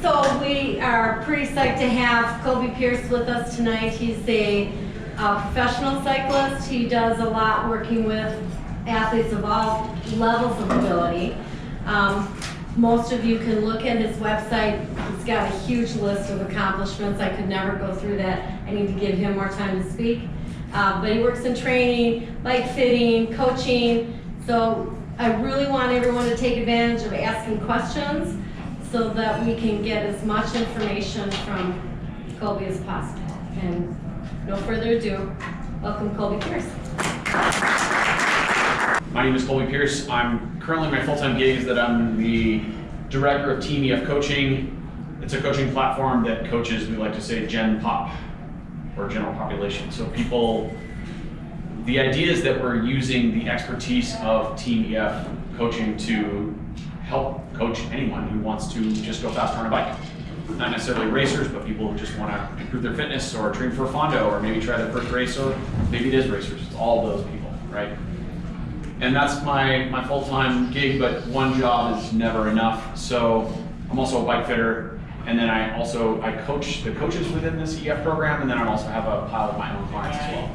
So we are pretty psyched to have Colby Pearce with us tonight. He's a professional cyclist. He does a lot working with athletes of all levels of ability. Most of you can look at his website. He's got a huge list of accomplishments. I could never go through that. I need to give him more time to speak. But he works in training, bike fitting, coaching. So I really want everyone to take advantage of asking questions so that we can get as much information from Colby as possible. And no further ado, welcome Colby Pearce. My name is Colby Pearce. I'm currently, my full-time gig is that I'm the director of Team EF Coaching. It's a coaching platform that coaches, we like to say, Gen Pop, or general population. So people, the idea is that we're using the expertise of Team EF Coaching to help coach anyone who wants to just go faster on a bike. Not necessarily racers, but people who just want to improve their fitness or train for a Fondo or maybe try their first race, or maybe it is racers. It's all those people, right? And that's my full-time gig, but one job is never enough. So I'm also a bike fitter, and then I coach the coaches within this EF program, and then I also have a pile of my own clients as well.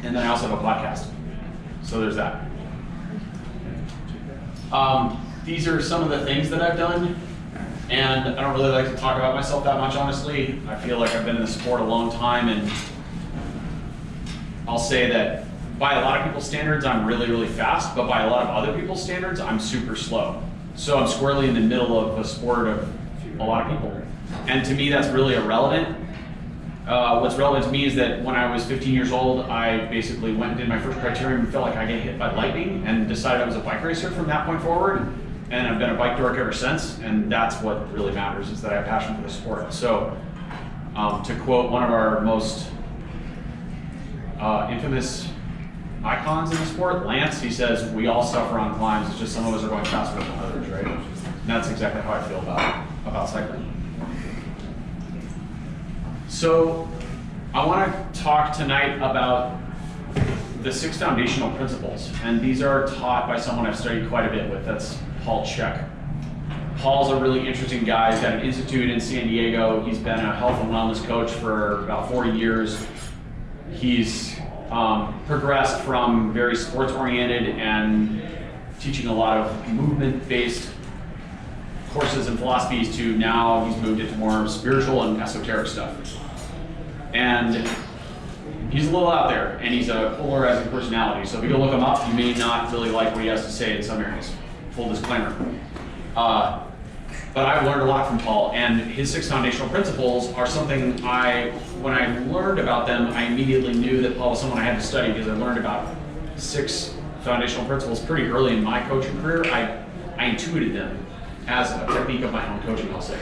And then I also have a podcast. So there's that. These are some of the things that I've done, and I don't really like to talk about myself that much, honestly. I feel like I've been in the sport a long time, and I'll say that by a lot of people's standards, I'm really, really fast, but by a lot of other people's standards, I'm super slow. So I'm squarely in the middle of a sport of a lot of people. And to me, that's really irrelevant. What's relevant to me is that when I was 15 years old, I basically went and did my first criterium and felt like I get hit by lightning and decided I was a bike racer from that point forward. And I've been a bike dork ever since, and that's what really matters, is that I have passion for the sport. So to quote one of our most infamous icons in the sport, Lance, he says, "We all suffer on climbs, it's just some of us are going faster than others," right? And that's exactly how I feel about cycling. So I want to talk tonight about the 6 foundational principles, and these are taught by someone I've studied quite a bit with. That's Paul Chek. Paul's a really interesting guy. He's got an institute in San Diego. He's been a health and wellness coach for about 40 years. He's progressed from very sports-oriented and teaching a lot of movement-based courses and philosophies to now he's moved into more spiritual and esoteric stuff. And he's a little out there, and he's a polarizing personality. So if you go look him up, you may not really like what he has to say in some areas. Full disclaimer. But I've learned a lot from Paul, and his 6 foundational principles are something when I learned about them, I immediately knew that Paul was someone I had to study, because I learned about 6 foundational principles pretty early in my coaching career. I intuited them as a technique of my own coaching, I'll say.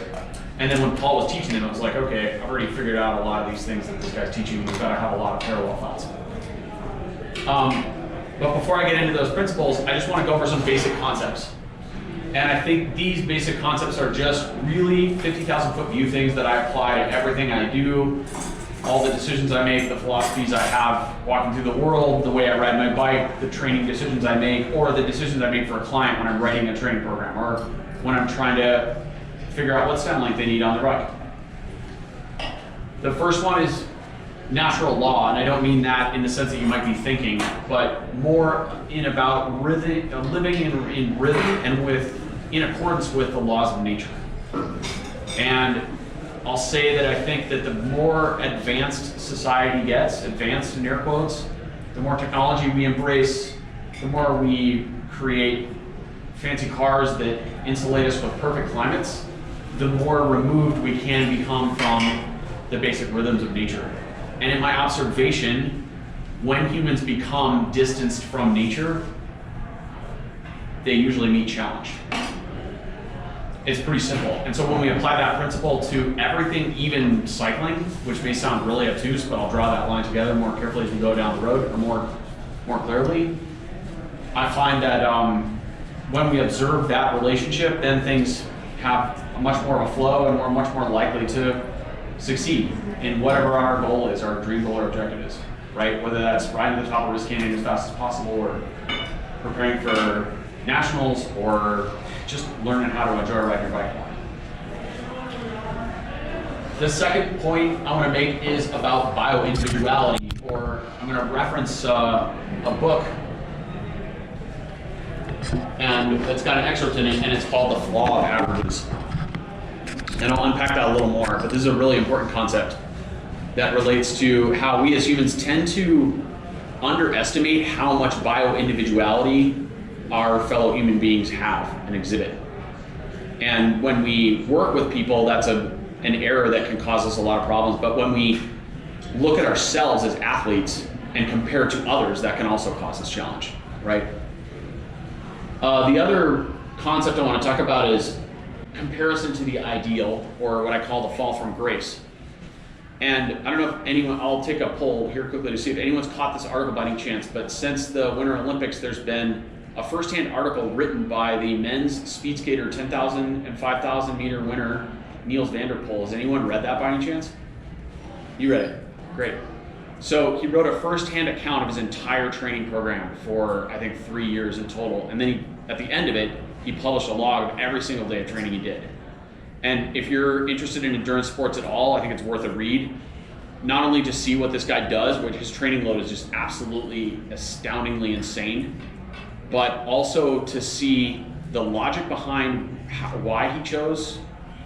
And then when Paul was teaching them, I was like, okay, I've already figured out a lot of these things that this guy's teaching. We've got to have a lot of parallel thoughts. But before I get into those principles, I just want to go over some basic concepts. And I think these basic concepts are just really 50,000-foot view things that I apply to everything I do, all the decisions I make, the philosophies I have walking through the world, the way I ride my bike, the training decisions I make, or the decisions I make for a client when I'm writing a training program, or when I'm trying to figure out what stem length they need on the bike. The first one is natural law, and I don't mean that in the sense that you might be thinking, but more in about living in rhythm and in accordance with the laws of nature. And I'll say that I think that the more advanced society gets, advanced in air quotes, the more technology we embrace, the more we create fancy cars that insulate us with perfect climates, the more removed we can become from the basic rhythms of nature. And in my observation, when humans become distanced from nature, they usually meet challenge. It's pretty simple. And so when we apply that principle to everything, even cycling, which may sound really obtuse, but I'll draw that line together more carefully as we go down the road, or more clearly, I find that when we observe that relationship, then things have much more of a flow, and we're much more likely to succeed in whatever our goal is, our dream goal or objective is, right? Whether that's riding to the top of this canyon as fast as possible, or preparing for nationals, or just learning how to enjoy riding your bike. The second point I want to make is about bio-individuality, or I'm going to reference a book, and it's got an excerpt in it, and it's called The Flaw of Averages. And I'll unpack that a little more, but this is a really important concept that relates to how we as humans tend to underestimate how much bio-individuality our fellow human beings have and exhibit. And when we work with people, that's an error that can cause us a lot of problems. But when we look at ourselves as athletes and compare to others, that can also cause us challenge, right? The other concept I want to talk about is comparison to the ideal, or what I call the fall from grace. And I don't know if anyone, I'll take a poll here quickly to see if anyone's caught this article by any chance, but since the Winter Olympics, there's been a first-hand article written by the men's speed skater 10,000 and 5,000 meter winner, Niels van der Poel. Has anyone read that by any chance? You read it, great. So he wrote a first-hand account of his entire training program for, I think, 3 years in total. And then at the end of it, he published a log of every single day of training he did. And if you're interested in endurance sports at all, I think it's worth a read. Not only to see what this guy does, which his training load is just absolutely astoundingly insane, but also to see the logic behind why he chose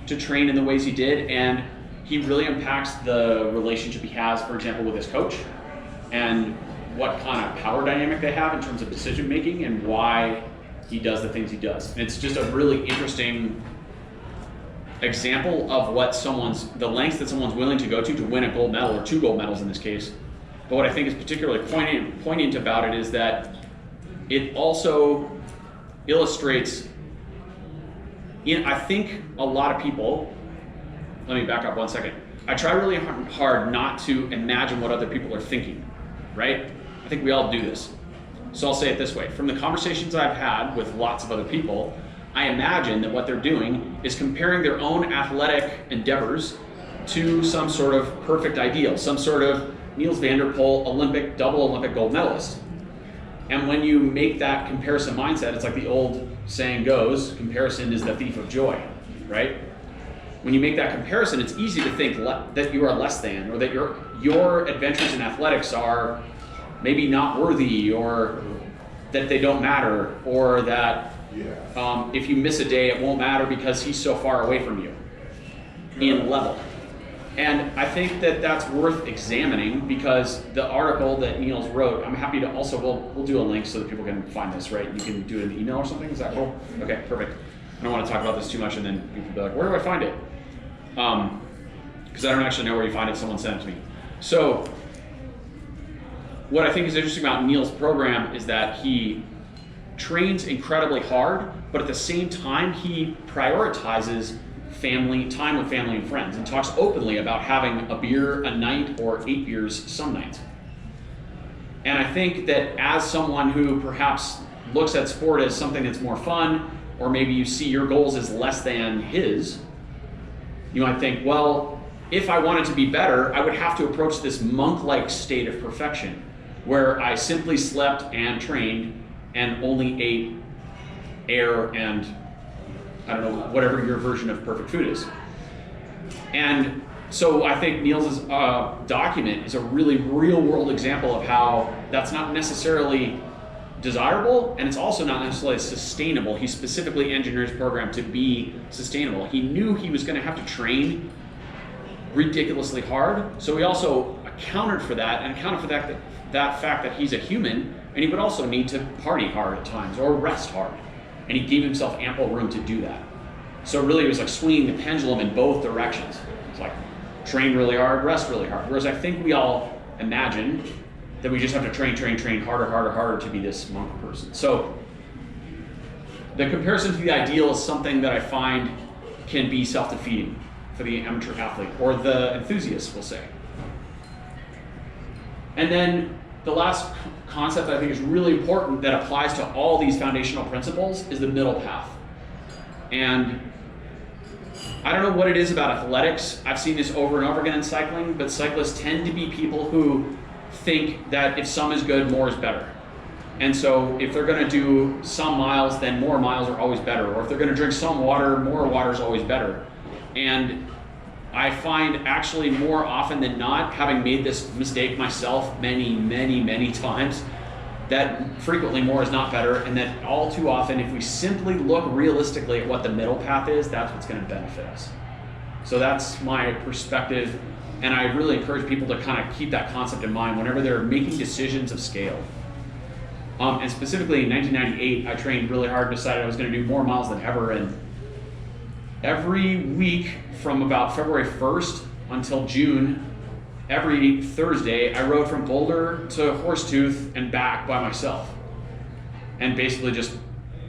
to train in the ways he did. And he really impacts the relationship he has, for example, with his coach, and what kind of power dynamic they have in terms of decision making and why he does the things he does. And it's just a really interesting example of what the lengths that someone's willing to go to win a gold medal, or 2 gold medals in this case. But what I think is particularly poignant about it is that it also illustrates, I think a lot of people, let me back up 1 second. I try really hard not to imagine what other people are thinking, right? I think we all do this. So I'll say it this way. From the conversations I've had with lots of other people, I imagine that what they're doing is comparing their own athletic endeavors to some sort of perfect ideal, some sort of Niels van der Poel double Olympic gold medalist. And when you make that comparison mindset, it's like the old saying goes, comparison is the thief of joy, right? When you make that comparison, it's easy to think that you are less than, or that your adventures in athletics are maybe not worthy, or that they don't matter, or that if you miss a day, it won't matter because he's so far away from you in level. And I think that that's worth examining, because the article that Niels wrote, I'm happy to also, we'll do a link so that people can find this, right? You can do it in the email or something, is that cool? Okay, perfect. I don't want to talk about this too much and then people be like, where do I find it? Because I don't actually know where you find it, someone sent it to me. So what I think is interesting about Niels' program is that he trains incredibly hard, but at the same time, he prioritizes time with family and friends, and talks openly about having a beer a night or 8 beers some nights. And I think that as someone who perhaps looks at sport as something that's more fun, or maybe you see your goals as less than his, you might think, well, if I wanted to be better, I would have to approach this monk-like state of perfection, where I simply slept and trained and only ate air and, I don't know, whatever your version of perfect food is. And so I think Niels' document is a really real-world example of how that's not necessarily desirable, and it's also not necessarily sustainable. He specifically engineered his program to be sustainable. He knew he was going to have to train ridiculously hard, so he also accounted for that, and accounted for that fact that he's a human, and he would also need to party hard at times or rest hard, and he gave himself ample room to do that. So really it was like swinging the pendulum in both directions. It's like train really hard, rest really hard. Whereas I think we all imagine that we just have to train harder to be this monk person. So the comparison to the ideal is something that I find can be self-defeating for the amateur athlete, or the enthusiast, we'll say. And then the last concept that I think is really important that applies to all these foundational principles is the middle path. And I don't know what it is about athletics. I've seen this over and over again in cycling, but cyclists tend to be people who think that if some is good, more is better. And so if they're going to do some miles, then more miles are always better. Or if they're going to drink some water, more water is always better. And I find actually more often than not, having made this mistake myself many times, that frequently more is not better, and that all too often, if we simply look realistically at what the middle path is, that's what's going to benefit us. So that's my perspective, and I really encourage people to kind of keep that concept in mind whenever they're making decisions of scale. And specifically in 1998, I trained really hard, decided I was going to do more miles than ever, and every week from about February 1st until June, every Thursday, I rode from Boulder to Horsetooth and back by myself. And basically just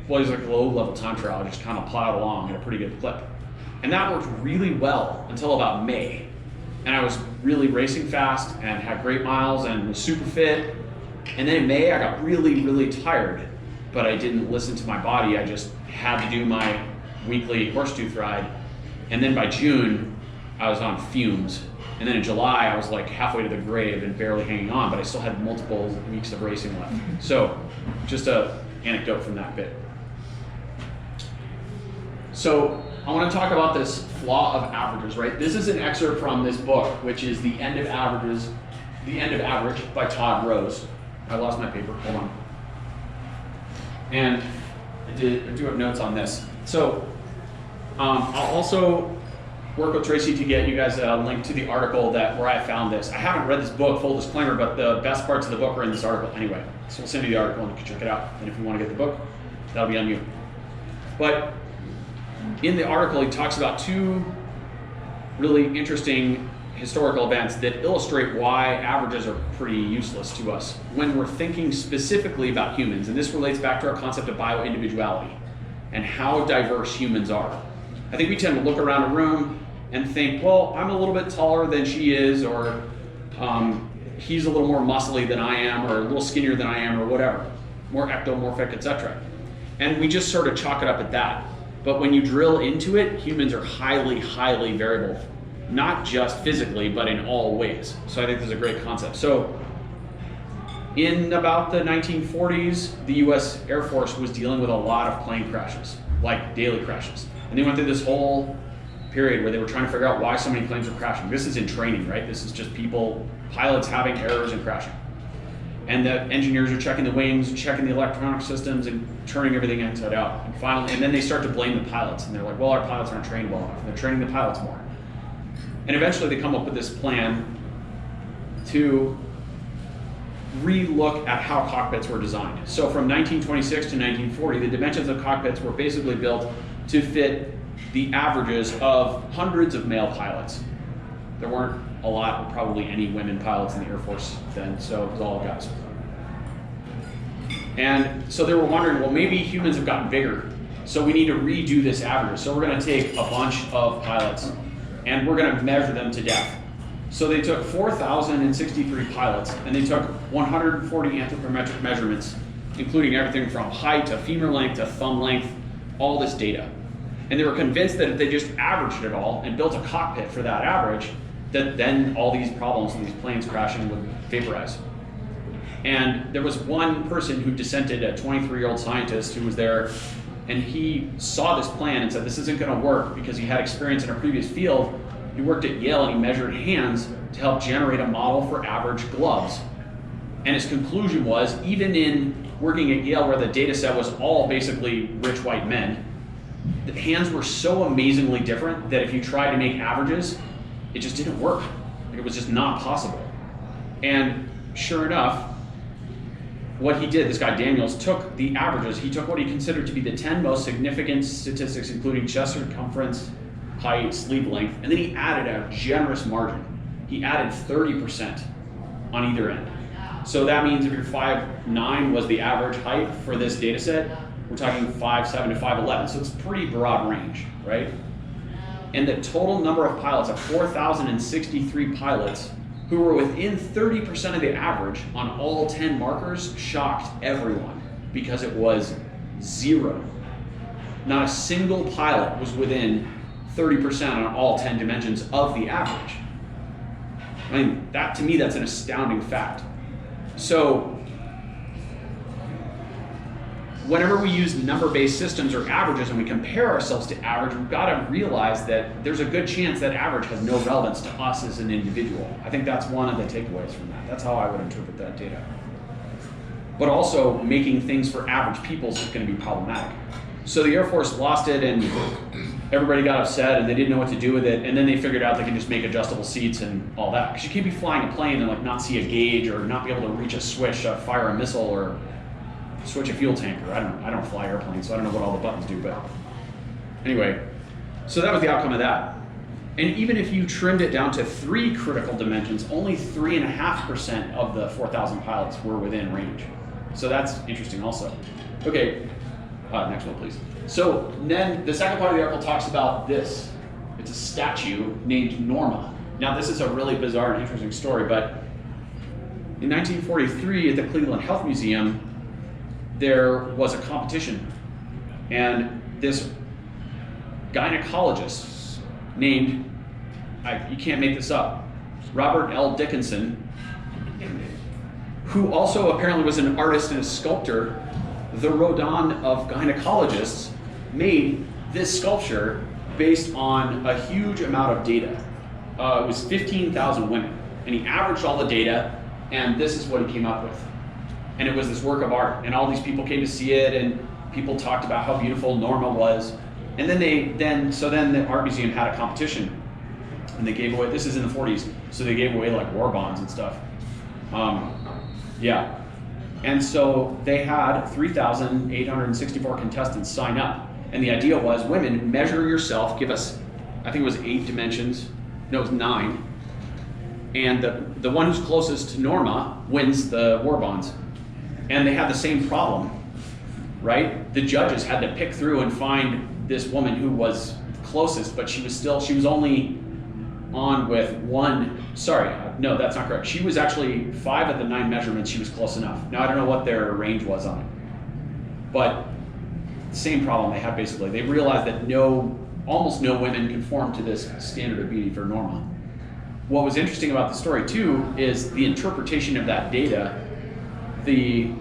was like a low-level time trial, just kind of plowed along at a pretty good clip. And that worked really well until about May. And I was really racing fast and had great miles and was super fit. And then in May, I got really tired, but I didn't listen to my body. I just had to do my weekly Horsetooth ride. And then by June, I was on fumes. And then in July, I was like halfway to the grave and barely hanging on, but I still had multiple weeks of racing left. So just a anecdote from that bit. So I want to talk about this flaw of averages, right? This is an excerpt from this book, which is The End of Averages, The End of Average by Todd Rose. I lost my paper, hold on. And I do have notes on this. So I'll also work with Tracy to get you guys a link to the article where I found this. I haven't read this book, full disclaimer, but the best parts of the book are in this article anyway. So we'll send you the article and you can check it out. And if you want to get the book, that'll be on you. But in the article, he talks about two really interesting historical events that illustrate why averages are pretty useless to us when we're thinking specifically about humans. And this relates back to our concept of bioindividuality and how diverse humans are. I think we tend to look around a room and think, well, I'm a little bit taller than she is, or he's a little more muscly than I am, or a little skinnier than I am, or whatever, more ectomorphic, etc. And we just sort of chalk it up at that. But when you drill into it, humans are highly variable, not just physically, but in all ways. So I think this is a great concept. So in about the 1940s, the US Air Force was dealing with a lot of plane crashes, like daily crashes. And they went through this whole period where they were trying to figure out why so many planes were crashing. This is in training, right? This is just pilots having errors and crashing. And the engineers are checking the wings, checking the electronic systems, and turning everything inside out. And then they start to blame the pilots. And they're like, well, our pilots aren't trained well enough. And they're training the pilots more. And eventually they come up with this plan to re-look at how cockpits were designed. So from 1926 to 1940, the dimensions of cockpits were basically built to fit the averages of hundreds of male pilots. There weren't a lot, probably any women pilots in the Air Force then, so it was all guys. And so they were wondering, well, maybe humans have gotten bigger, so we need to redo this average. So we're going to take a bunch of pilots and we're going to measure them to death. So they took 4,063 pilots and they took 140 anthropometric measurements, including everything from height to femur length to thumb length, all this data. And they were convinced that if they just averaged it all and built a cockpit for that average, that then all these problems and these planes crashing would vaporize. And there was one person who dissented, a 23-year-old scientist who was there, and he saw this plan and said, this isn't going to work, because he had experience in a previous field. He worked at Yale and he measured hands to help generate a model for average gloves. And his conclusion was, even in working at Yale where the data set was all basically rich white men, the hands were so amazingly different that if you tried to make averages, it just didn't work. Like, it was just not possible. And sure enough, what he did, this guy Daniels, took the averages. He took what he considered to be the 10 most significant statistics, including chest circumference, height, sleeve length, and then he added a generous margin. He added 30% on either end. So that means if your 5'9" was the average height for this data set, we're talking 5'7" to 5'11", so it's a pretty broad range, right? And the total number of pilots of 4,063 pilots who were within 30% of the average on all 10 markers shocked everyone, because it was 0. Not a single pilot was within 30% on all 10 dimensions of the average. I mean, that, to me, that's an astounding fact. So whenever we use number-based systems or averages and we compare ourselves to average, we've got to realize that there's a good chance that average has no relevance to us as an individual. I think that's one of the takeaways from that. That's how I would interpret that data. But also, making things for average people is going to be problematic. So the Air Force lost it, and everybody got upset, and they didn't know what to do with it, and then they figured out they can just make adjustable seats and all that. Because you can't be flying a plane and like not see a gauge or not be able to reach a switch, fire a missile, or switch a fuel tanker. I don't fly airplanes, so I don't know what all the buttons do, but anyway, so that was the outcome of that. And even if you trimmed it down to 3 critical dimensions, only 3.5% of the 4,000 pilots were within range. So that's interesting also. Okay, next one please. So then the second part of the article talks about this. It's a statue named Norma. Now this is a really bizarre and interesting story, but in 1943 at the Cleveland Health Museum, there was a competition, and this gynecologist named, you can't make this up, Robert L. Dickinson, who also apparently was an artist and a sculptor, the Rodin of gynecologists, made this sculpture based on a huge amount of data. It was 15,000 women, and he averaged all the data, and this is what he came up with. And it was this work of art, and all these people came to see it, and people talked about how beautiful Norma was. And then the art museum had a competition, and they gave away, this is in the 40s, so they gave away like war bonds and stuff. Yeah. And so they had 3,864 contestants sign up. And the idea was, women, measure yourself, give us, I think it was 8 dimensions, no, it was 9. And the one who's closest to Norma wins the war bonds. And they had the same problem, right? The judges had to pick through and find this woman who was closest, but she was only on with 1, sorry, no, that's not correct. She was actually 5 of the 9 measurements, she was close enough. Now I don't know what their range was on it, but same problem they had basically. They realized that almost no women conformed to this standard of beauty for Norma. What was interesting about the story too is the interpretation of that data. The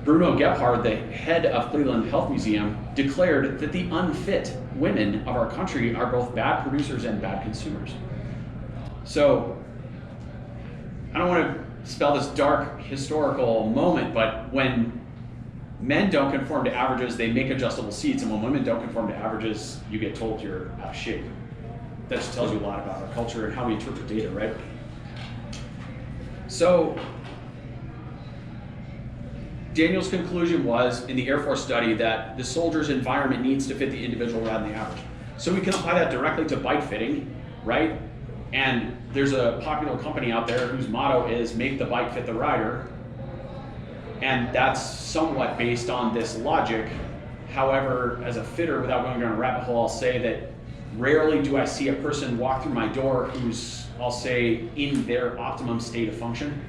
Bruno Gebhard, the head of Cleveland Health Museum, declared that the unfit women of our country are both bad producers and bad consumers. So, I don't want to spell this dark historical moment, but when men don't conform to averages, they make adjustable seats, and when women don't conform to averages, you get told you're out of shape. That just tells you a lot about our culture and how we interpret data, right? So, Daniel's conclusion was, in the Air Force study, that the soldier's environment needs to fit the individual rather than the average. So we can apply that directly to bike fitting, right? And there's a popular company out there whose motto is make the bike fit the rider. And that's somewhat based on this logic. However, as a fitter, without going down a rabbit hole, I'll say that rarely do I see a person walk through my door who's, I'll say, in their optimum state of function.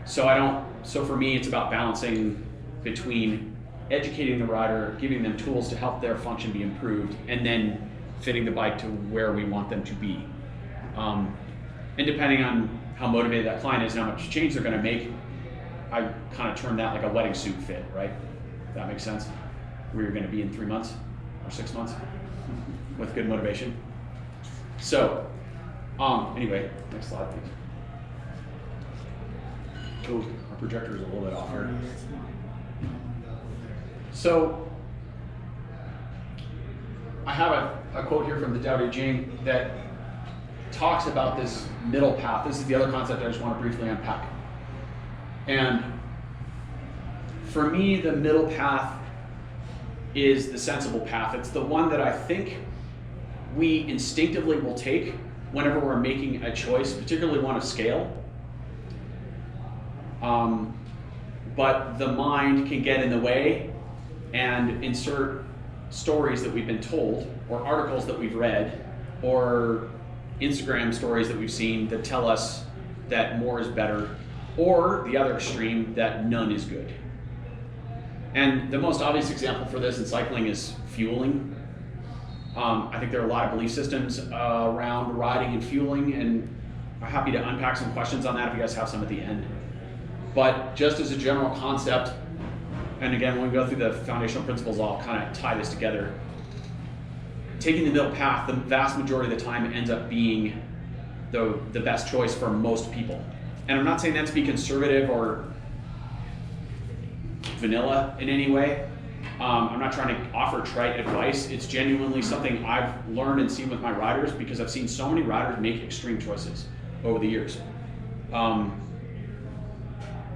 So for me, it's about balancing between educating the rider, giving them tools to help their function be improved, and then fitting the bike to where we want them to be. And depending on how motivated that client is and how much change they're gonna make, I kind of term that like a wedding suit fit, right? If that makes sense? Where you're gonna be in 3 months or 6 months with good motivation. So, anyway, next slide, please. Oh, our projector is a little bit off here. So, I have a quote here from the Tao Te Ching that talks about this middle path. This is the other concept I just want to briefly unpack. And for me, the middle path is the sensible path. It's the one that I think we instinctively will take whenever we're making a choice, particularly one of scale. But the mind can get in the way and insert stories that we've been told, or articles that we've read, or Instagram stories that we've seen that tell us that more is better, or the other extreme, that none is good. And the most obvious example for this in cycling is fueling. I think there are a lot of belief systems around riding and fueling, and I'm happy to unpack some questions on that if you guys have some at the end. But just as a general concept, and again, when we go through the foundational principles, I'll kind of tie this together. Taking the middle path, the vast majority of the time, ends up being the best choice for most people. And I'm not saying that to be conservative or vanilla in any way. I'm not trying to offer trite advice. It's genuinely something I've learned and seen with my riders, because I've seen so many riders make extreme choices over the years.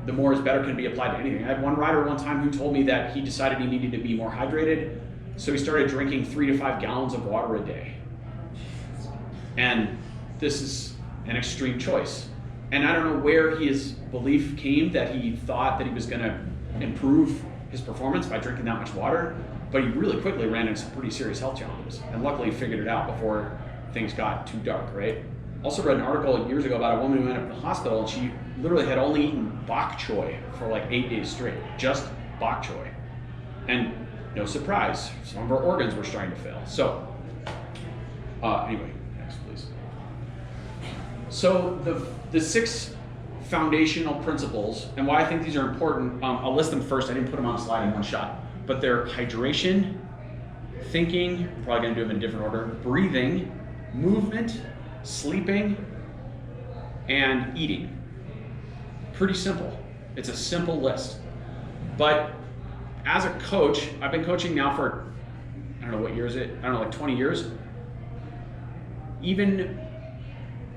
The more is better can be applied to anything. I had one rider one time who told me that he decided he needed to be more hydrated, so he started drinking 3 to 5 gallons of water a day. And this is an extreme choice. And I don't know where his belief came that he thought that he was going to improve his performance by drinking that much water, but he really quickly ran into some pretty serious health challenges, and luckily he figured it out before things got too dark, right? Also read an article years ago about a woman who ended up in the hospital, and she literally had only eaten bok choy for like 8 days straight, just bok choy. And no surprise, some of her organs were starting to fail. So, anyway, next please. So the 6 foundational principles, and why I think these are important, I'll list them first. I didn't put them on the slide in one shot, but they're hydration, thinking, I'm probably gonna do them in a different order, breathing, movement, sleeping, and eating. Pretty simple. It's a simple list. But as a coach, I've been coaching now for, I don't know what year is it, I don't know, like 20 years. Even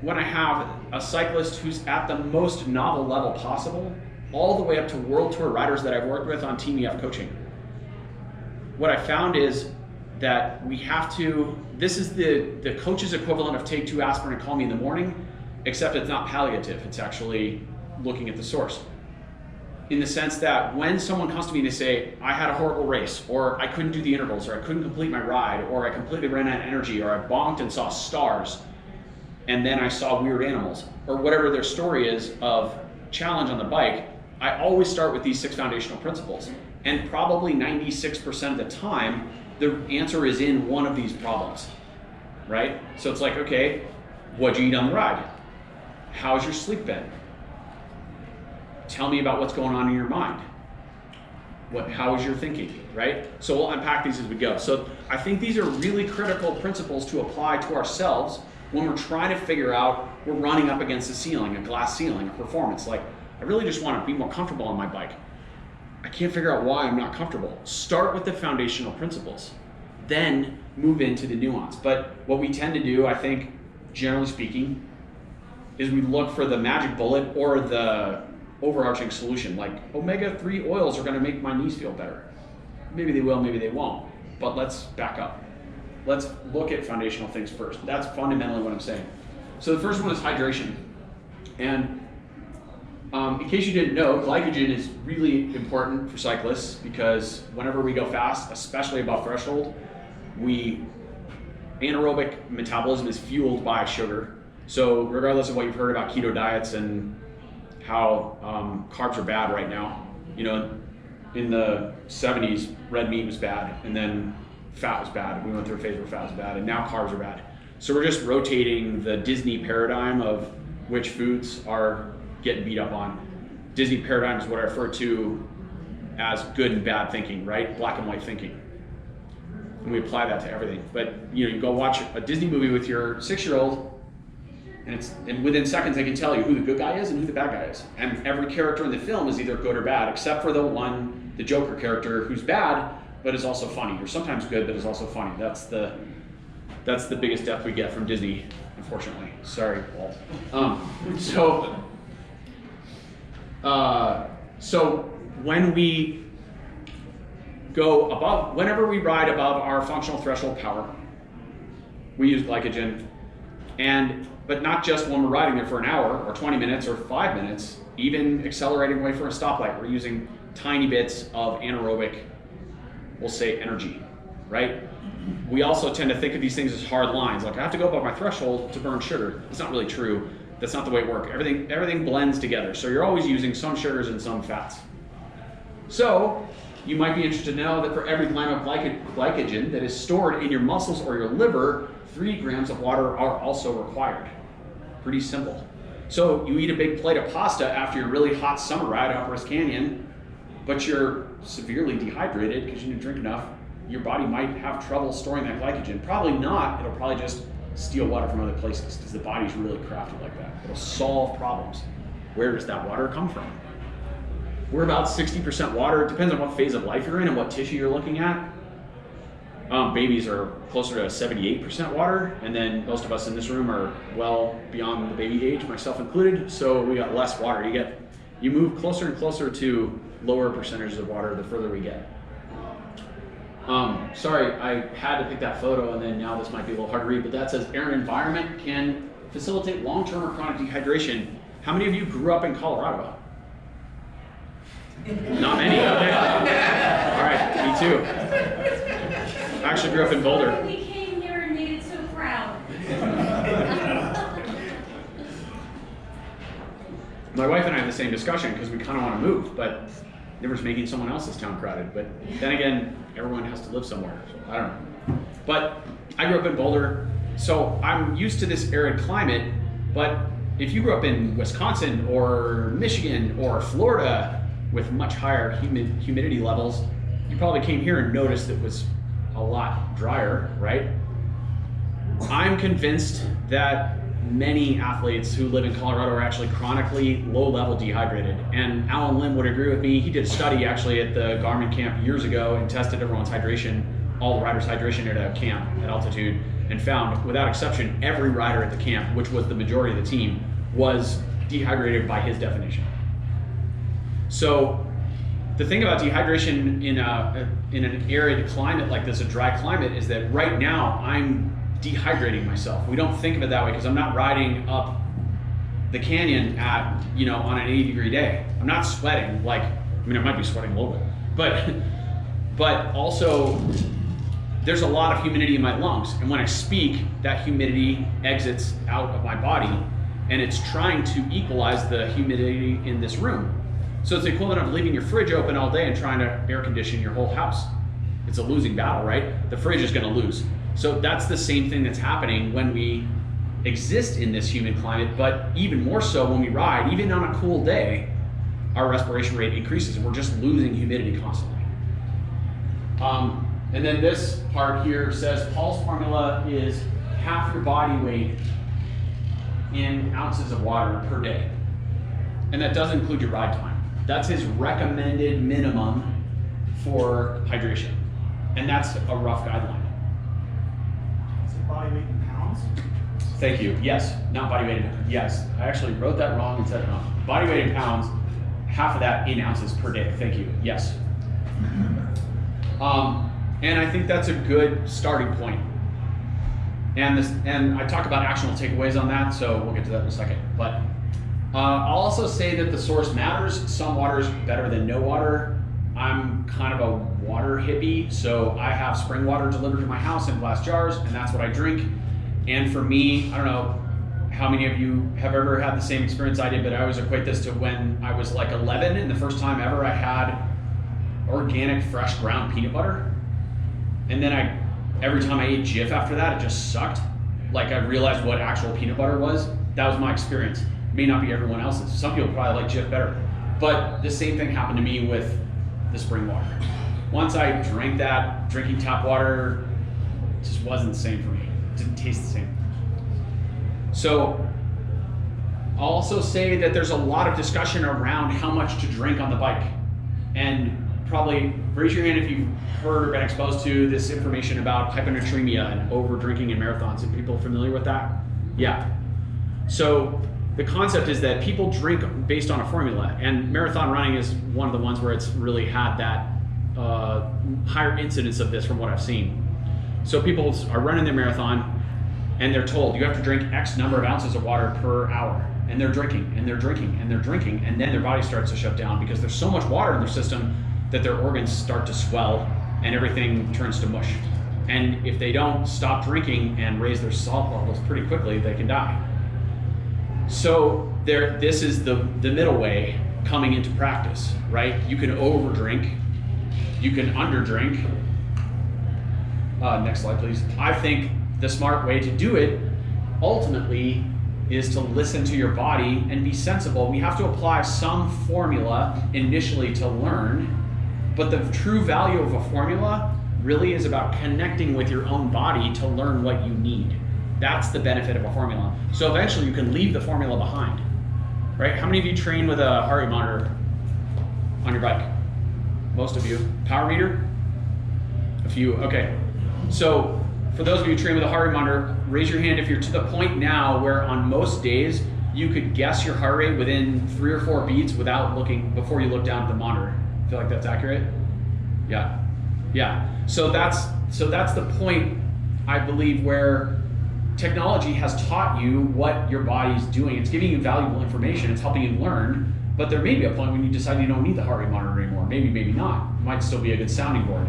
when I have a cyclist who's at the most novel level possible, all the way up to world tour riders that I've worked with on Team EF coaching, what I found is that we have to, this is the coach's equivalent of take 2 aspirin and call me in the morning, except it's not palliative, it's actually looking at the source. In the sense that when someone comes to me and they say, I had a horrible race, or I couldn't do the intervals, or I couldn't complete my ride, or I completely ran out of energy, or I bonked and saw stars, and then I saw weird animals, or whatever their story is of challenge on the bike, I always start with these 6 foundational principles. And probably 96% of the time, the answer is in one of these problems, right? So it's like, okay, what'd you eat on the ride? How's your sleep been? Tell me about what's going on in your mind. How is your thinking, right? So we'll unpack these as we go. So I think these are really critical principles to apply to ourselves when we're trying to figure out, we're running up against a ceiling, a glass ceiling, a performance. Like, I really just want to be more comfortable on my bike. I can't figure out why I'm not comfortable. Start with the foundational principles, then move into the nuance. But what we tend to do, I think, generally speaking, is we look for the magic bullet or the overarching solution, like omega-3 oils are going to make my knees feel better. Maybe they will, maybe they won't, but let's back up. Let's look at foundational things first. That's fundamentally what I'm saying. So the first one is hydration. And in case you didn't know, glycogen is really important for cyclists, because whenever we go fast, especially above threshold, anaerobic metabolism is fueled by sugar. So regardless of what you've heard about keto diets and how carbs are bad right now, you know, in the 70s, red meat was bad, and then fat was bad. We went through a phase where fat was bad, and now carbs are bad. So we're just rotating the Disney paradigm of which foods are getting beat up on. Disney paradigm is what I refer to as good and bad thinking, right? Black and white thinking. And we apply that to everything. But you know, you go watch a Disney movie with your 6-year-old, and within seconds they can tell you who the good guy is and who the bad guy is. And every character in the film is either good or bad, except for the Joker character, who's bad but is also funny, or sometimes good but is also funny. That's the biggest death we get from Disney, unfortunately. Sorry, Walt. So when we go above, whenever we ride above our functional threshold power, we use glycogen, but not just when we're riding there for an hour or 20 minutes or 5 minutes, even accelerating away for a stoplight, we're using tiny bits of anaerobic, we'll say, energy, right? We also tend to think of these things as hard lines, like I have to go above my threshold to burn sugar. It's not really true. That's not the way it works. Everything blends together. So you're always using some sugars and some fats. So you might be interested to know that for every gram of glycogen that is stored in your muscles or your liver, 3 grams of water are also required. Pretty simple. So you eat a big plate of pasta after your really hot summer ride up West Canyon, but your severely dehydrated because you didn't drink enough, your body might have trouble storing that glycogen. Probably not. It'll probably just steal water from other places because the body's really crafted like that. It'll solve problems. Where does that water come from? We're about 60% water. It depends on what phase of life you're in and what tissue you're looking at. Babies are closer to 78% water, and then most of us in this room are well beyond the baby age, myself included, so we got less water. You move closer and closer to lower percentages of water the further we get. Sorry, I had to pick that photo, and then now this might be a little hard to read, but that says air and environment can facilitate long-term or chronic dehydration. How many of you grew up in Colorado? Not many, okay. All right, me too. I actually grew up in Boulder. We came here and made it so proud. My wife and I have the same discussion because we kind of want to move, but never making someone else's town crowded. But then again, everyone has to live somewhere, so I don't know. But I grew up in Boulder, so I'm used to this arid climate. But if you grew up in Wisconsin or Michigan or Florida with much higher humidity levels, you probably came here and noticed it was a lot drier, right? I'm convinced that many athletes who live in Colorado are actually chronically low-level dehydrated. And Alan Lim would agree with me. He did a study actually at the Garmin camp years ago and tested everyone's hydration, all the riders' hydration at a camp at altitude, and found, without exception, every rider at the camp, which was the majority of the team, was dehydrated by his definition. So the thing about dehydration in an arid climate like this, a dry climate, is that right now I'm dehydrating myself. We don't think of it that way because I'm not riding up the canyon at, on an 80-degree day. I'm not sweating I might be sweating a little bit, but also there's a lot of humidity in my lungs. And when I speak, that humidity exits out of my body and it's trying to equalize the humidity in this room. So it's the equivalent of leaving your fridge open all day and trying to air condition your whole house. It's a losing battle, right? The fridge is gonna lose. So that's the same thing that's happening when we exist in this humid climate, but even more so when we ride, even on a cool day, our respiration rate increases and we're just losing humidity constantly. And then this part here says Paul's formula is half your body weight in ounces of water per day. And that doesn't include your ride time. That's his recommended minimum for hydration. And that's a rough guideline. Is it body weight in pounds? Thank you. Yes, not body weight in pounds. Yes, I actually wrote that wrong and said it wrong. Body weight in pounds, half of that in ounces per day. Thank you. Yes. And I think that's a good starting point. And I talk about actionable takeaways on that, so we'll get to that in a second. But I'll also say that the source matters. Some water is better than no water. I'm kind of a water hippie, so I have spring water delivered to my house in glass jars, and that's what I drink. And for me, I don't know how many of you have ever had the same experience I did, but I always equate this to when I was like 11, and the first time ever I had organic, fresh ground peanut butter. And then every time I ate Jif after that, it just sucked. Like I realized what actual peanut butter was. That was my experience. May not be everyone else's. Some people probably like Jif better. But the same thing happened to me with the spring water. Once I drank that, drinking tap water just wasn't the same for me. It didn't taste the same. So I'll also say that there's a lot of discussion around how much to drink on the bike. And probably raise your hand if you've heard or been exposed to this information about hyponatremia and over drinking in marathons. Are people familiar with that? Yeah. So the concept is that people drink based on a formula, and marathon running is one of the ones where it's really had that higher incidence of this from what I've seen. So people are running their marathon and they're told you have to drink X number of ounces of water per hour. And they're drinking and they're drinking and they're drinking, and then their body starts to shut down because there's so much water in their system that their organs start to swell and everything turns to mush. And if they don't stop drinking and raise their salt levels pretty quickly, they can die. So this is the middle way coming into practice, right? You can overdrink, you can underdrink. Next slide, please. I think the smart way to do it ultimately is to listen to your body and be sensible. We have to apply some formula initially to learn, But the true value of a formula really is about connecting with your own body to learn what you need. That's the benefit of a formula. So eventually you can leave the formula behind, right? How many of you train with a heart rate monitor on your bike? Most of you. Power meter? A few, okay. So for those of you who train with a heart rate monitor, raise your hand if you're to the point now where on most days you could guess your heart rate within 3 or 4 beats without looking, before you look down at the monitor. Feel like that's accurate? Yeah. Yeah. So that's the point, I believe, where technology has taught you what your body's doing. It's giving you valuable information. It's helping you learn. But there may be a point when you decide you don't need the heart rate monitor anymore. Maybe, maybe not. It might still be a good sounding board.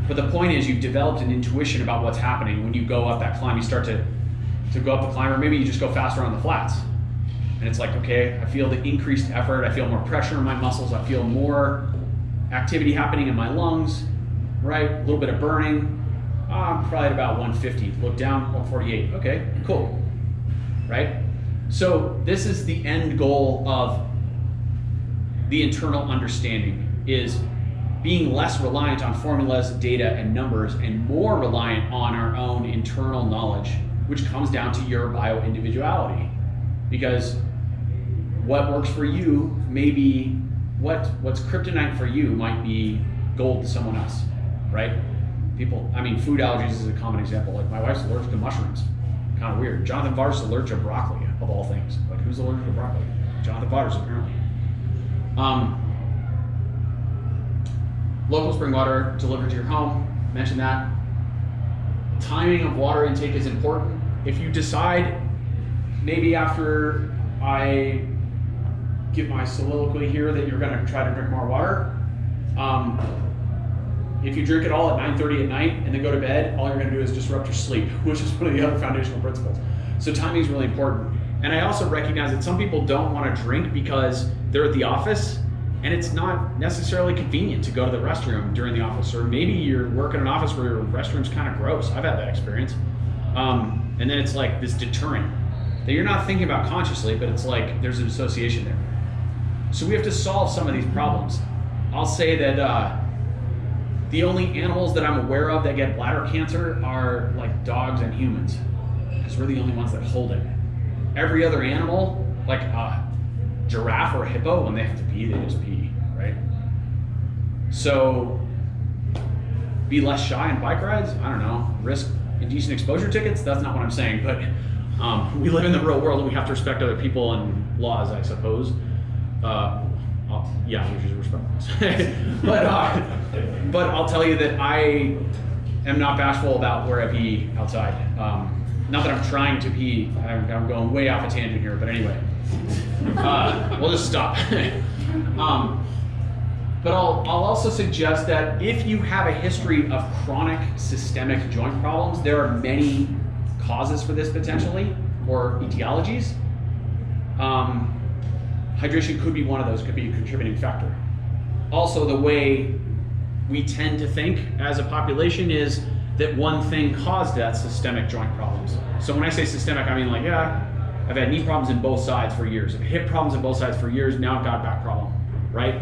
But the point is, you've developed an intuition about what's happening. When you go up that climb, you start to go up the climb, or maybe you just go faster on the flats. And it's like, okay, I feel the increased effort. I feel more pressure in my muscles. I feel more activity happening in my lungs, right? A little bit of burning. I'm probably at about 150. Look down, 148. Okay, cool, right? So this is the end goal of the internal understanding, is being less reliant on formulas, data, and numbers, and more reliant on our own internal knowledge, which comes down to your bio-individuality. Because what works for you may be, what's kryptonite for you might be gold to someone else, right? People, I mean, food allergies is a common example. Like, my wife's allergic to mushrooms. Kind of weird. Jonathan Varda's allergic to broccoli, of all things. Like, who's allergic to broccoli? Jonathan Varda's, apparently. Local spring water delivered to your home, mentioned that. Timing of water intake is important. If you decide, maybe after I give my soliloquy here, that you're gonna try to drink more water, if you drink it all at 9:30 at night and then go to bed, all you're gonna do is disrupt your sleep, which is one of the other foundational principles. So timing is really important. And I also recognize that some people don't wanna drink because they're at the office and it's not necessarily convenient to go to the restroom during the office, or maybe you're working in an office where your restroom's kind of gross. I've had that experience. And then it's like this deterrent that you're not thinking about consciously, but it's like there's an association there. So we have to solve some of these problems. I'll say that the only animals that I'm aware of that get bladder cancer are like dogs and humans, because we're the only ones that hold it. Every other animal, like a giraffe or a hippo, when they have to pee, they just pee, right? So be less shy on bike rides. I don't know, risk indecent exposure tickets. That's not what I'm saying, but we live in the real world and we have to respect other people and laws, I suppose. Yeah, we should respect this. But I'll tell you that I am not bashful about where I pee outside. Not that I'm trying to pee. I'm going way off a tangent here, but anyway. We'll just stop. But I'll also suggest that if you have a history of chronic systemic joint problems, there are many causes for this potentially, or etiologies. Hydration could be one of those, could be a contributing factor. Also, the way we tend to think as a population is that one thing caused that systemic joint problems. So when I say systemic, I mean like, yeah, I've had knee problems in both sides for years. I've had hip problems in both sides for years. Now I've got a back problem, right?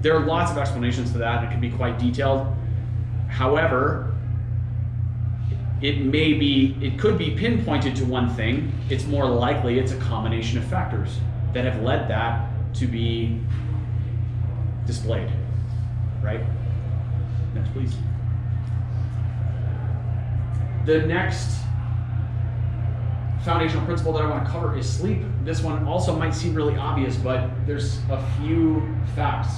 There are lots of explanations to that, and it can be quite detailed. However, it could be pinpointed to one thing. It's more likely it's a combination of factors that have led that to be displayed, right? Next, please. The next foundational principle that I want to cover is sleep. This one also might seem really obvious, but there's a few facts.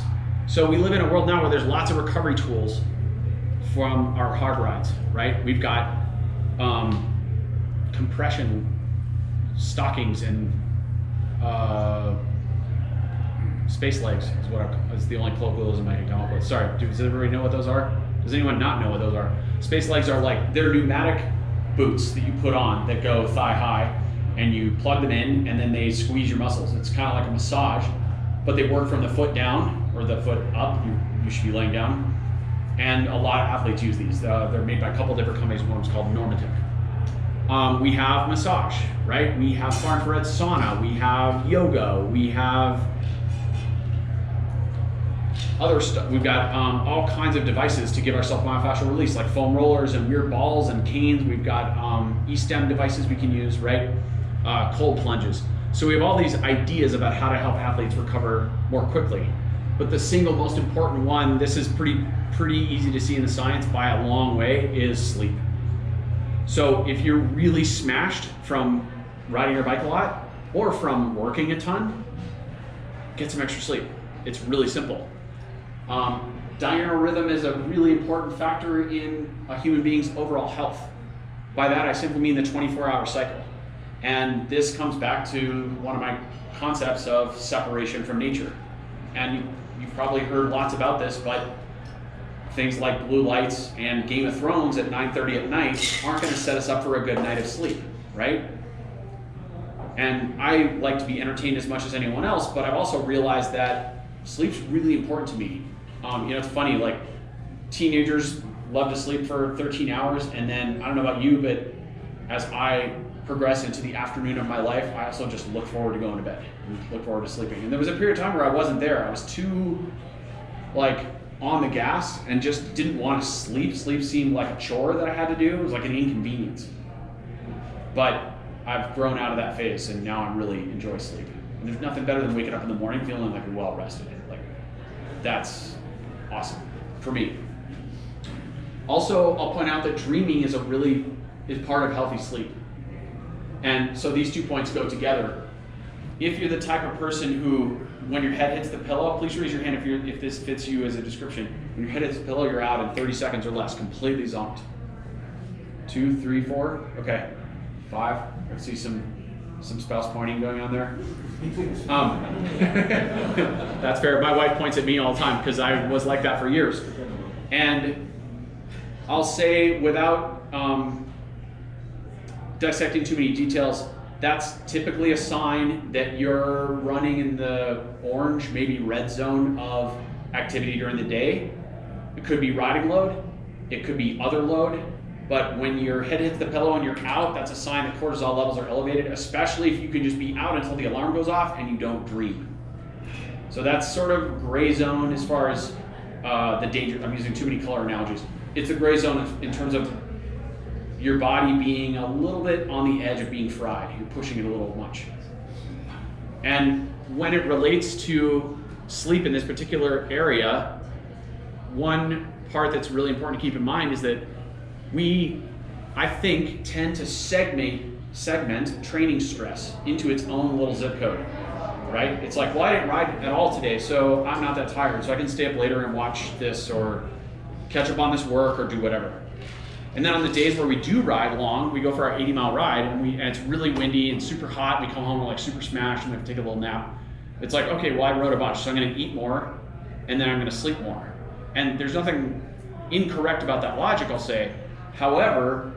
So we live in a world now where there's lots of recovery tools from our hard rides, right? We've got compression stockings and space legs is the only colloquialism I can come up with. Sorry, does everybody know what those are? Does anyone not know what those are? Space legs are like, they're pneumatic boots that you put on that go thigh high, and you plug them in and then they squeeze your muscles. It's kind of like a massage, but they work from the foot down or the foot up. You should be laying down. And a lot of athletes use these. They're made by a couple different companies. One is called Norma. We have massage, right? We have far infrared sauna. We have yoga. We have other stuff. We've got all kinds of devices to give ourselves myofascial release, like foam rollers and weird balls and canes. We've got E-stem devices we can use, right? Cold plunges. So we have all these ideas about how to help athletes recover more quickly. But the single most important one, this is pretty easy to see in the science by a long way, is sleep. So if you're really smashed from riding your bike a lot or from working a ton, get some extra sleep. It's really simple. Diurnal rhythm is a really important factor in a human being's overall health. By that, I simply mean the 24-hour cycle. And this comes back to one of my concepts of separation from nature. And you've probably heard lots about this, but things like blue lights and Game of Thrones at 9:30 at night aren't going to set us up for a good night of sleep, right? And I like to be entertained as much as anyone else, but I've also realized that sleep's really important to me. It's funny, like teenagers love to sleep for 13 hours, and then I don't know about you, but as I progress into the afternoon of my life, I also just look forward to going to bed, look forward to sleeping. And there was a period of time where I wasn't there. I was too on the gas and just didn't want to sleep. Sleep seemed like a chore that I had to do. It was like an inconvenience. But I've grown out of that phase, and now I really enjoy sleep. And there's nothing better than waking up in the morning feeling like you're well rested. Like, that's awesome for me. Also, I'll point out that dreaming is part of healthy sleep. And so these 2 points go together. If you're the type of person who, when your head hits the pillow, please raise your hand if this fits you as a description. When your head hits the pillow, you're out in 30 seconds or less, completely zonked. 2, 3, 4, okay. 5, I see some spouse pointing going on there. That's fair. My wife points at me all the time because I was like that for years. And I'll say, without dissecting too many details, that's typically a sign that you're running in the orange, maybe red zone of activity during the day. It could be riding load, it could be other load, but when your head hits the pillow and you're out, that's a sign that cortisol levels are elevated, especially if you can just be out until the alarm goes off and you don't dream. So that's sort of gray zone as far as the danger. I'm using too many color analogies. It's a gray zone in terms of your body being a little bit on the edge of being fried. You're pushing it a little much. And when it relates to sleep in this particular area, one part that's really important to keep in mind is that we, I think, tend to segment training stress into its own little zip code, right? It's like, well, I didn't ride at all today, so I'm not that tired, so I can stay up later and watch this or catch up on this work or do whatever. And then on the days where we do ride long, we go for our 80-mile ride, and it's really windy and super hot, and we come home and we're like super smashed and we have to take a little nap. It's like, okay, well, I rode a bunch, so I'm gonna eat more, and then I'm gonna sleep more. And there's nothing incorrect about that logic, I'll say. However,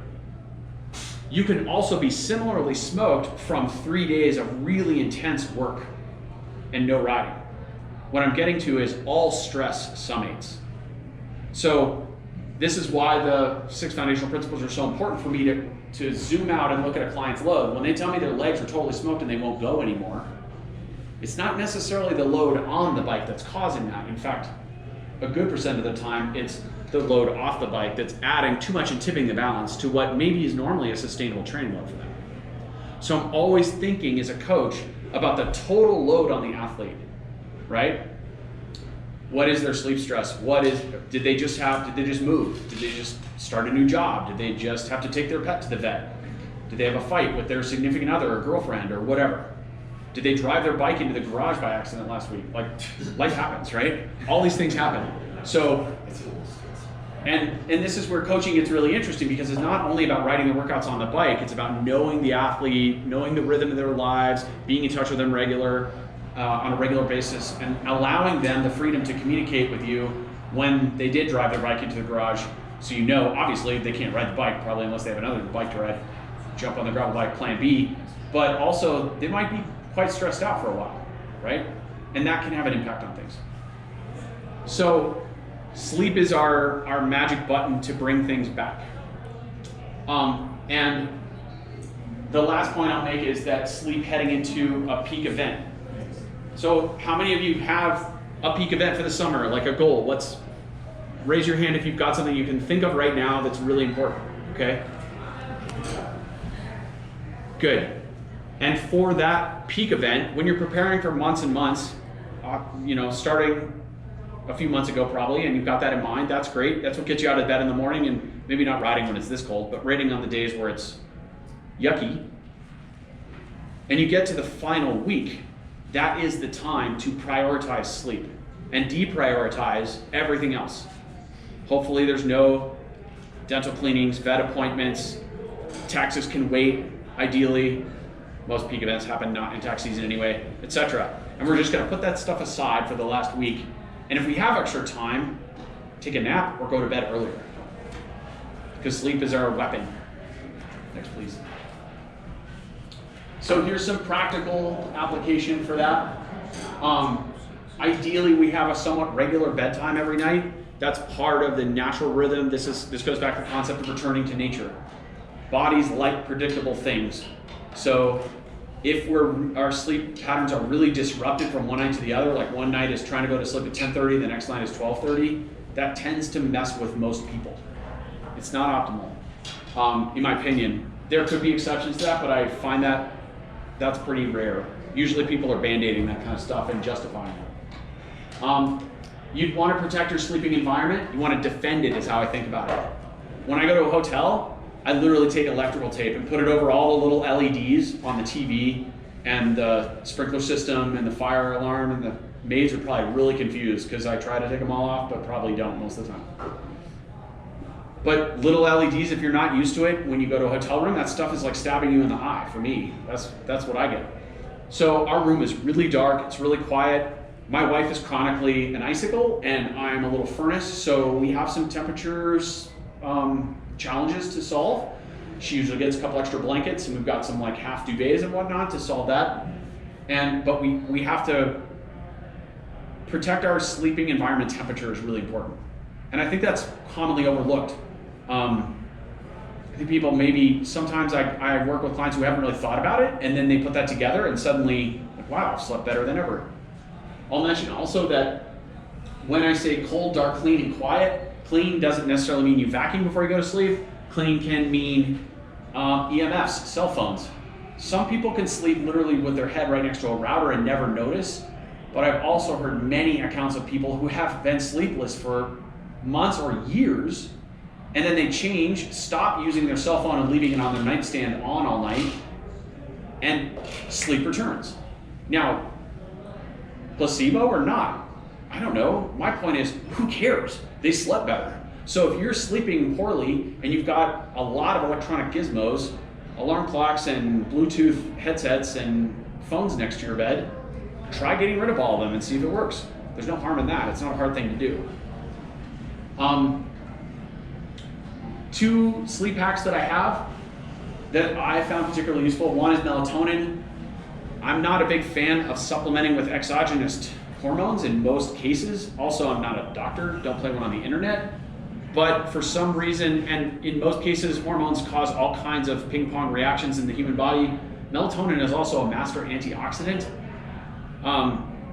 you can also be similarly smoked from 3 days of really intense work and no riding. What I'm getting to is all stress summates. So this is why the 6 foundational principles are so important for me to zoom out and look at a client's load. When they tell me their legs are totally smoked and they won't go anymore, it's not necessarily the load on the bike that's causing that. In fact, a good percent of the time, it's the load off the bike that's adding too much and tipping the balance to what maybe is normally a sustainable training load for them. So I'm always thinking as a coach about the total load on the athlete, right? What is their sleep stress? Did they just move? Did they just start a new job? Did they just have to take their pet to the vet? Did they have a fight with their significant other or girlfriend or whatever? Did they drive their bike into the garage by accident last week? Like, life happens, right? All these things happen. So, and this is where coaching gets really interesting, because it's not only about writing the workouts on the bike, it's about knowing the athlete, knowing the rhythm of their lives, being in touch with them on a regular basis, and allowing them the freedom to communicate with you when they did drive their bike into the garage. So you know, obviously, they can't ride the bike, probably unless they have another bike to ride, jump on the gravel bike, plan B. But also, they might be quite stressed out for a while, right? And that can have an impact on things. So sleep is our magic button to bring things back. And the last point I'll make is that sleep heading into a peak event. So how many of you have a peak event for the summer, like a goal. Let's raise your hand if you've got something you can think of right now that's really important, okay? Good. And for that peak event, when you're preparing for months and months, starting a few months ago probably, and you've got that in mind, that's great. That's what gets you out of bed in the morning, and maybe not riding when it's this cold, but riding on the days where it's yucky. And you get to the final week, that is the time to prioritize sleep and deprioritize everything else. Hopefully there's no dental cleanings, vet appointments, taxes can wait, ideally. Most peak events happen not in tax season anyway, etc. And we're just gonna put that stuff aside for the last week. And if we have extra time, take a nap or go to bed earlier. Because sleep is our weapon. Next, please. So here's some practical application for that. Ideally, we have a somewhat regular bedtime every night. That's part of the natural rhythm. This goes back to the concept of returning to nature. Bodies like predictable things. So if our sleep patterns are really disrupted from one night to the other, like one night is trying to go to sleep at 10:30, the next night is 12:30, that tends to mess with most people. It's not optimal, in my opinion. There could be exceptions to that, but I find that that's pretty rare. Usually people are band-aiding that kind of stuff and justifying it. You'd want to protect your sleeping environment. You want to defend it is how I think about it. When I go to a hotel, I literally take electrical tape and put it over all the little LEDs on the TV and the sprinkler system and the fire alarm, and the maids are probably really confused because I try to take them all off, but probably don't most of the time. But little LEDs, if you're not used to it, when you go to a hotel room, that stuff is like stabbing you in the eye for me. That's what I get. So our room is really dark, it's really quiet. My wife is chronically an icicle and I'm a little furnace, so we have some temperatures challenges to solve. She usually gets a couple extra blankets, and we've got some like half duvets and whatnot to solve that. But we have to protect our sleeping environment. Temperature is really important. And I think that's commonly overlooked. I think people maybe, sometimes I work with clients who haven't really thought about it, and then they put that together and suddenly, like, wow, I've slept better than ever. I'll mention also that when I say cold, dark, clean, and quiet, clean doesn't necessarily mean you vacuum before you go to sleep. Clean can mean EMFs, cell phones. Some people can sleep literally with their head right next to a router and never notice, but I've also heard many accounts of people who have been sleepless for months or years, and then they stop using their cell phone and leaving it on their nightstand on all night, and sleep returns. Now, placebo or not, I don't know. My point is, who cares? They slept better. So if you're sleeping poorly and you've got a lot of electronic gizmos, alarm clocks and Bluetooth headsets and phones next to your bed, try getting rid of all of them and see if it works. There's no harm in that. It's not a hard thing to do. 2 sleep hacks that I have that I found particularly useful. One is melatonin. I'm not a big fan of supplementing with exogenous hormones in most cases. Also, I'm not a doctor. Don't play one on the internet. But for some reason, and in most cases, hormones cause all kinds of ping pong reactions in the human body. Melatonin is also a master antioxidant.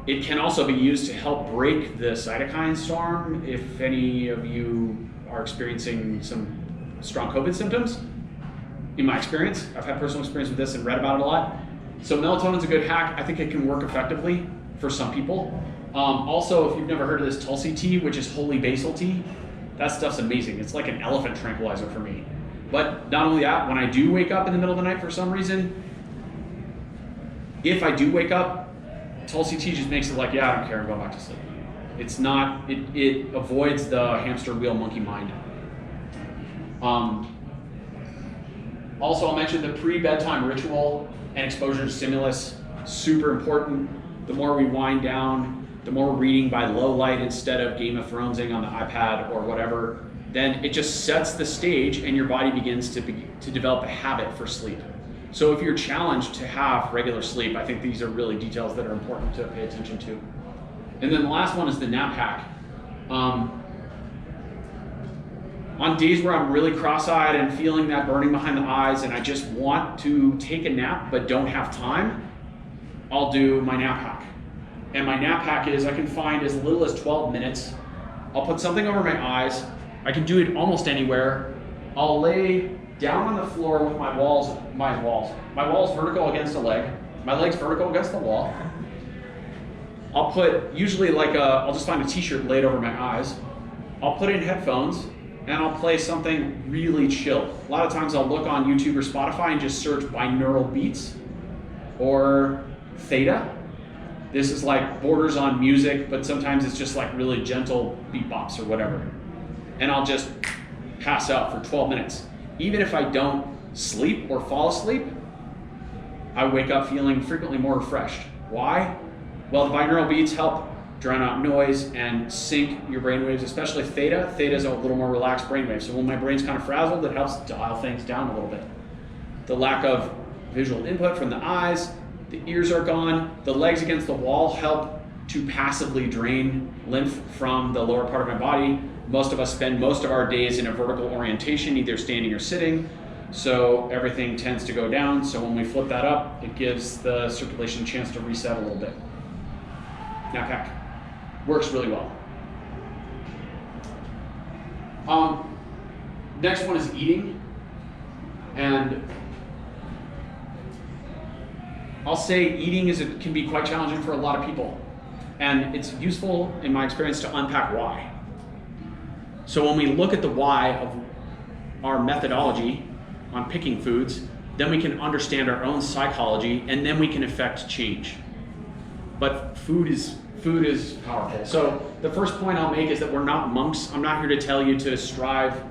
It can also be used to help break the cytokine storm if any of you are experiencing some strong COVID symptoms. In my experience, I've had personal experience with this and read about it a lot. So melatonin's a good hack. I think it can work effectively for some people. Also, if you've never heard of this Tulsi tea, which is holy basil tea, that stuff's amazing. It's like an elephant tranquilizer for me. But not only that, when I do wake up in the middle of the night for some reason, if I do wake up, Tulsi tea just makes it like, yeah, I don't care, I'm going back to sleep. It's not, it avoids the hamster wheel monkey mind. Also, I'll mention the pre-bedtime ritual and exposure to stimulus, super important. The more we wind down, the more we're reading by low light instead of Game of Thronesing on the iPad or whatever, then it just sets the stage and your body begins to develop a habit for sleep. So if you're challenged to have regular sleep, I think these are really details that are important to pay attention to. And then the last one is the nap hack. On days where I'm really cross-eyed and feeling that burning behind the eyes and I just want to take a nap but don't have time, I'll do my nap hack. And my nap hack is I can find as little as 12 minutes. I'll put something over my eyes. I can do it almost anywhere. I'll lay down on the floor with my walls vertical against a leg, my legs vertical against the wall. I'll put usually I'll just find a t-shirt laid over my eyes. I'll put in headphones and I'll play something really chill. A lot of times I'll look on YouTube or Spotify and just search binaural beats or theta. This is like borders on music, but sometimes it's just like really gentle beat bops or whatever. And I'll just pass out for 12 minutes. Even if I don't sleep or fall asleep, I wake up feeling frequently more refreshed. Why? Well, the binaural beats help drown out noise and sync your brainwaves, especially theta. Theta is a little more relaxed brainwave. So when my brain's kind of frazzled, it helps dial things down a little bit. The lack of visual input from the eyes, the ears are gone. The legs against the wall help to passively drain lymph from the lower part of my body. Most of us spend most of our days in a vertical orientation, either standing or sitting. So everything tends to go down. So when we flip that up, it gives the circulation a chance to reset a little bit. Nap hack. Works really well. Next one is eating. And I'll say eating can be quite challenging for a lot of people. And it's useful, in my experience, to unpack why. So when we look at the why of our methodology on picking foods, then we can understand our own psychology, and then we can affect change. But food is powerful. So the first point I'll make is that we're not monks. I'm not here to tell you to strive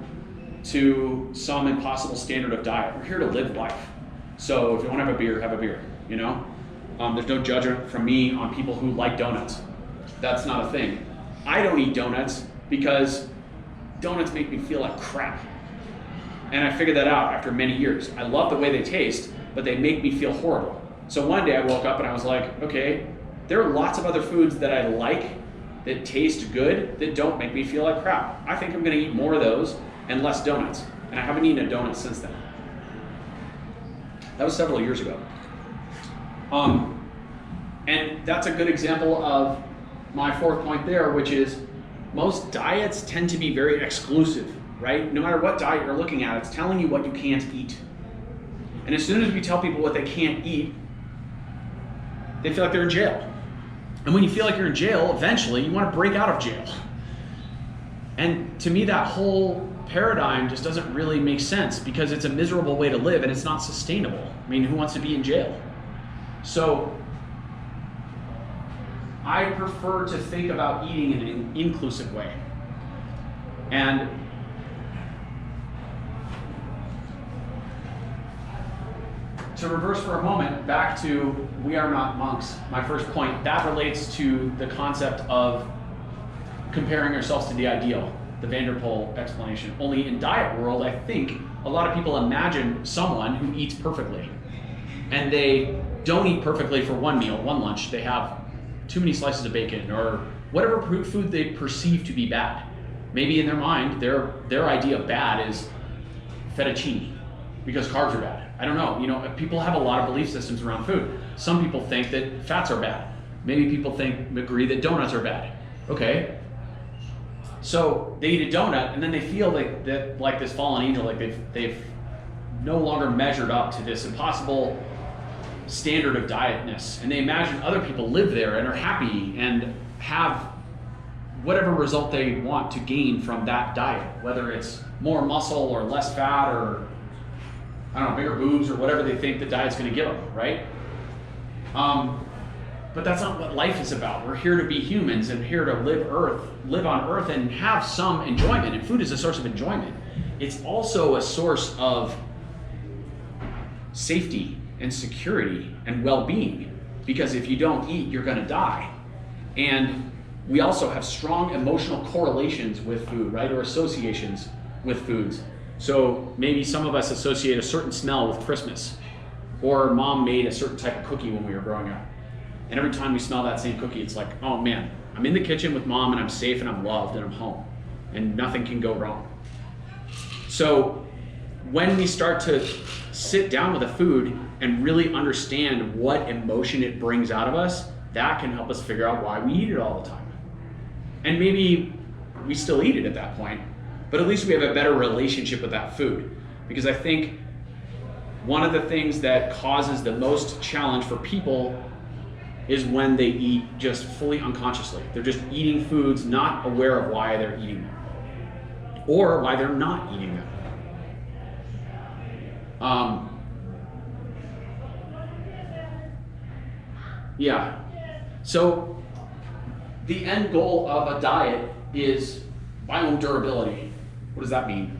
to some impossible standard of diet. We're here to live life. So if you want to have a beer, have a beer, you know? There's no judgment from me on people who like donuts. That's not a thing. I don't eat donuts because donuts make me feel like crap. And I figured that out after many years. I love the way they taste, but they make me feel horrible. So one day I woke up and I was like, okay, there are lots of other foods that I like, that taste good, that don't make me feel like crap. I think I'm gonna eat more of those and less donuts. And I haven't eaten a donut since then. That was several years ago. And that's a good example of my fourth point there, which is most diets tend to be very exclusive, right? No matter what diet you're looking at, it's telling you what you can't eat. And as soon as we tell people what they can't eat, they feel like they're in jail. And when you feel like you're in jail, eventually you want to break out of jail. And to me, that whole paradigm just doesn't really make sense because it's a miserable way to live and it's not sustainable. I mean, who wants to be in jail? So I prefer to think about eating in an inclusive way. And to reverse for a moment, back to we are not monks, my first point, that relates to the concept of comparing ourselves to the ideal, the Vanderpool explanation. Only in diet world, I think a lot of people imagine someone who eats perfectly. And they don't eat perfectly for one meal, one lunch. They have too many slices of bacon or whatever food they perceive to be bad. Maybe in their mind, their idea of bad is fettuccine because carbs are bad. I don't know, people have a lot of belief systems around food. Some people think that fats are bad. Maybe people agree that donuts are bad. Okay. So they eat a donut and then they feel like this fallen angel, like they've no longer measured up to this impossible standard of dietness. And they imagine other people live there and are happy and have whatever result they want to gain from that diet, whether it's more muscle or less fat or I don't know, bigger boobs or whatever they think the diet's gonna give them, right? But that's not what life is about. We're here to be humans and here to live on earth and have some enjoyment. And food is a source of enjoyment. It's also a source of safety and security and well-being. Because if you don't eat, you're gonna die. And we also have strong emotional correlations with food, right? Or associations with foods. So maybe some of us associate a certain smell with Christmas, or mom made a certain type of cookie when we were growing up. And every time we smell that same cookie, it's like, oh man, I'm in the kitchen with mom and I'm safe and I'm loved and I'm home and nothing can go wrong. So when we start to sit down with a food and really understand what emotion it brings out of us, that can help us figure out why we eat it all the time. And maybe we still eat it at that point, but at least we have a better relationship with that food. Because I think one of the things that causes the most challenge for people is when they eat just fully unconsciously. They're just eating foods, not aware of why they're eating them, or why they're not eating them. Yeah. So the end goal of a diet is biodurability. What does that mean?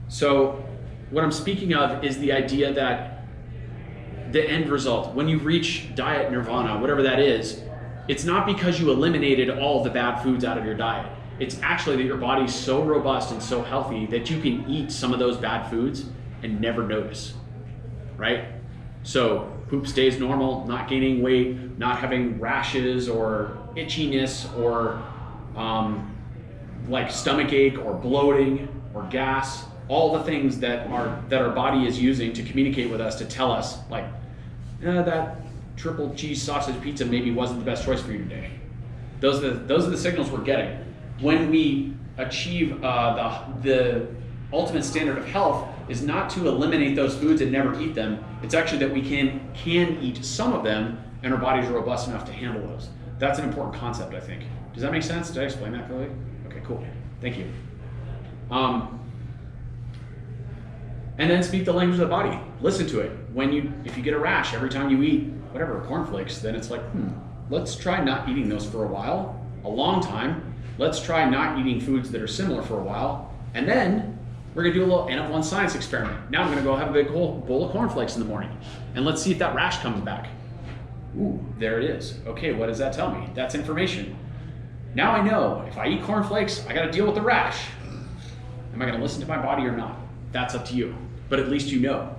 So what I'm speaking of is the idea that the end result, when you reach diet nirvana, whatever that is, it's not because you eliminated all the bad foods out of your diet. It's actually that your body's so robust and so healthy that you can eat some of those bad foods and never notice, right? So poop stays normal, not gaining weight, not having rashes or itchiness or like stomach ache or bloating or gas, all the things that our body is using to communicate with us to tell us like, that triple cheese sausage pizza maybe wasn't the best choice for you today. Those are the signals we're getting. When we achieve the ultimate standard of health is not to eliminate those foods and never eat them. It's actually that we can eat some of them and our bodies are robust enough to handle those. That's an important concept, I think. Does that make sense? Did I explain that clearly? Okay, cool. Thank you. And then speak the language of the body. Listen to it. If you get a rash every time you eat whatever, cornflakes, then it's like, let's try not eating those for a while, a long time. Let's try not eating foods that are similar for a while. And then we're gonna do a little N of 1 science experiment. Now I'm gonna go have a big bowl of cornflakes in the morning. And let's see if that rash comes back. Ooh, there it is. Okay, what does that tell me? That's information. Now I know if I eat cornflakes, I gotta deal with the rash. Am I gonna listen to my body or not? That's up to you. But at least you know.